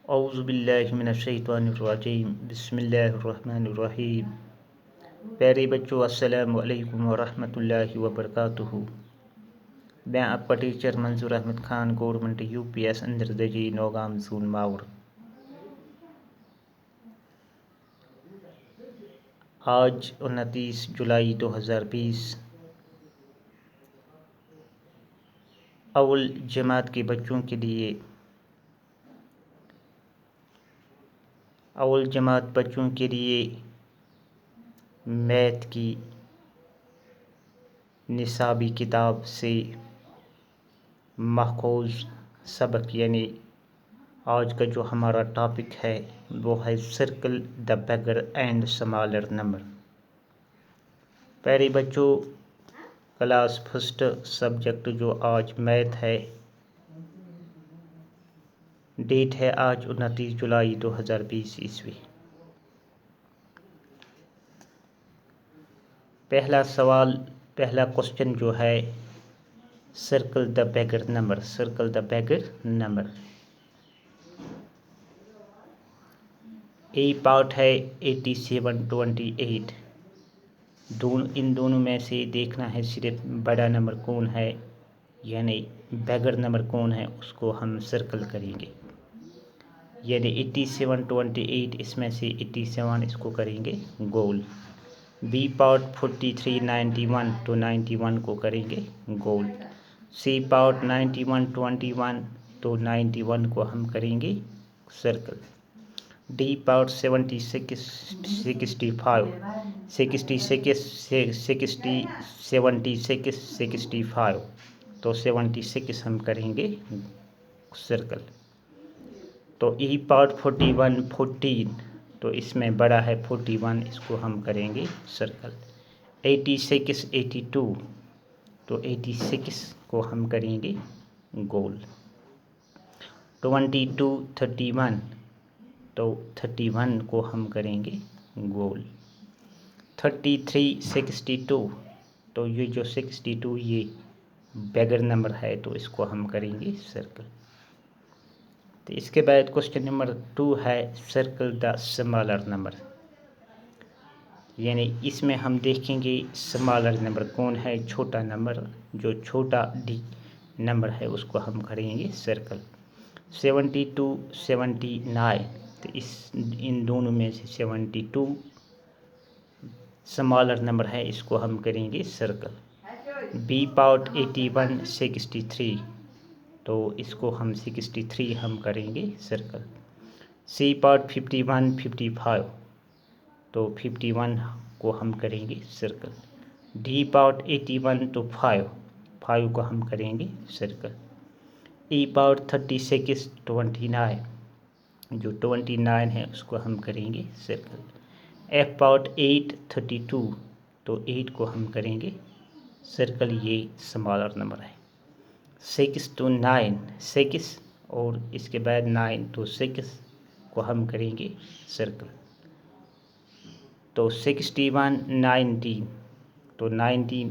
اعوذ باللہ من الشیطان الرجیم بسم اللہ الرحمن الرحیم۔ پیارے بچوں، السلام علیکم ورحمۃ اللہ وبرکاتہ۔ میں آپ کا teacher Manzoor Ahmad Khan, government UPS اندردجی نوگام زون ماور۔ آج 29 جولائی 2020 اول جماعت کے بچوں کے لیے میتھ کی نصابی کتاب سے ماخوذ سبق، یعنی آج کا جو ہمارا ٹاپک ہے وہ ہے circle the bigger and smaller number. پیارے بچوں، کلاس فرسٹ سبجیکٹ جو آج میتھ ہے، ڈیٹ ہے آج 29 جولائی 2020 عیسوی۔ پہلا کوشچن جو ہے circle the bigger number. A part ہے 8728۔ ان دونوں میں سے دیکھنا ہے صرف بڑا نمبر کون ہے، یعنی بگر نمبر کون ہے، اس کو ہم سرکل کریں گے۔ یعنی 8728 اس میں سے 87 اس کو کریں گے گول۔ بی پارٹ 4391 تو 91 کو کریں گے گول۔ سی پارٹ 9121 تو 91 کو ہم کریں گے سرکل۔ ڈی پارٹ 76 تو 76 ہم کریں گے سرکل۔ تو ای پارٹ 14 تو اس میں بڑا ہے 41، اس کو ہم کریں گے سرکل۔ 82 تو 86 کو ہم کریں گے گول۔ 31 تو 31 کو ہم کریں گے گول۔ 62 تو یہ جو 62 یہ بگر نمبر ہے تو اس کو ہم کریں گے سرکل۔ تو اس کے بعد کوشچن نمبر 2 ہے سرکل دا سمالر نمبر، یعنی اس میں ہم دیکھیں گے سمالر نمبر کون ہے، چھوٹا نمبر جو چھوٹا ڈی نمبر ہے اس کو ہم کریں گے سرکل۔ 72 79 تو ان دونوں میں سے 72 سمالر نمبر ہے، اس کو ہم کریں گے سرکل۔ بی پارٹ 81 63 تو اس کو ہم 63 ہم کریں گے سرکل۔ سی پارٹ 51 55 تو 51 کو ہم کریں گے سرکل۔ ڈی پارٹ 81 تو 5 کو ہم کریں گے سرکل۔ ای پارٹ 36 29 جو 29 ہے اس کو ہم کریں گے سرکل۔ ایف پارٹ 8 32 تو 8 کو ہم کریں گے سرکل، یہ سمالر نمبر ہے۔ 6 تو 9 6 اور اس کے بعد 9 تو 6 کو ہم کریں گے سرکل۔ تو 61 19 تو 19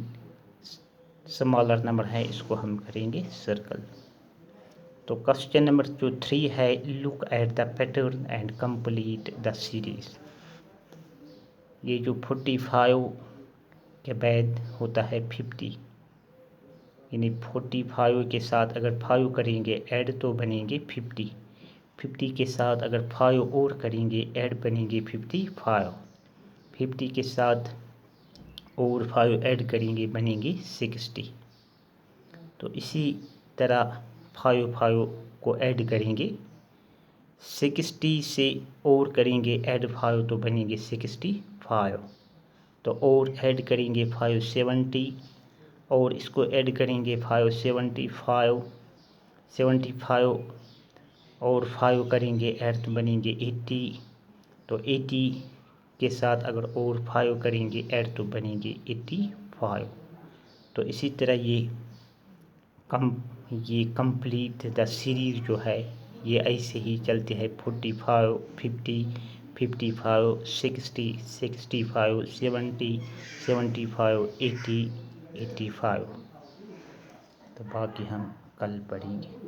سمالر نمبر ہے، اس کو ہم کریں گے سرکل۔ تو کوشچن نمبر جو 3 ہے look at the pattern and complete the series. یہ جو 45 کے بعد ہوتا ہے 50، یعنی 45 کے ساتھ اگر 5 کریں گے ایڈ تو بنیں گے 50۔ 50 کے ساتھ اگر 5 اور کریں گے ایڈ بنیں گے 55۔ 50 کے ساتھ اور 5 ایڈ کریں گے بنیں گے 60۔ تو اسی طرح 5 کو ایڈ کریں گے 60 سے اور کریں گے ایڈ 5 تو بنیں گے 65۔ تو اور ایڈ کریں گے 5 70 اور اس کو ایڈ کریں گے 5 75 اور 5 کریں گے ایڈ تو بنیں گے 80۔ تو 80 کے ساتھ اگر اور 5 کریں گے ایڈ تو بنیں گے 85۔ تو اسی طرح یہ کمپلیٹ دا سیریز جو ہے یہ ایسے ہی چلتے ہے 45 50 55 60 65 70 75 80 85۔ تو باقی ہم کل پڑھیں گے۔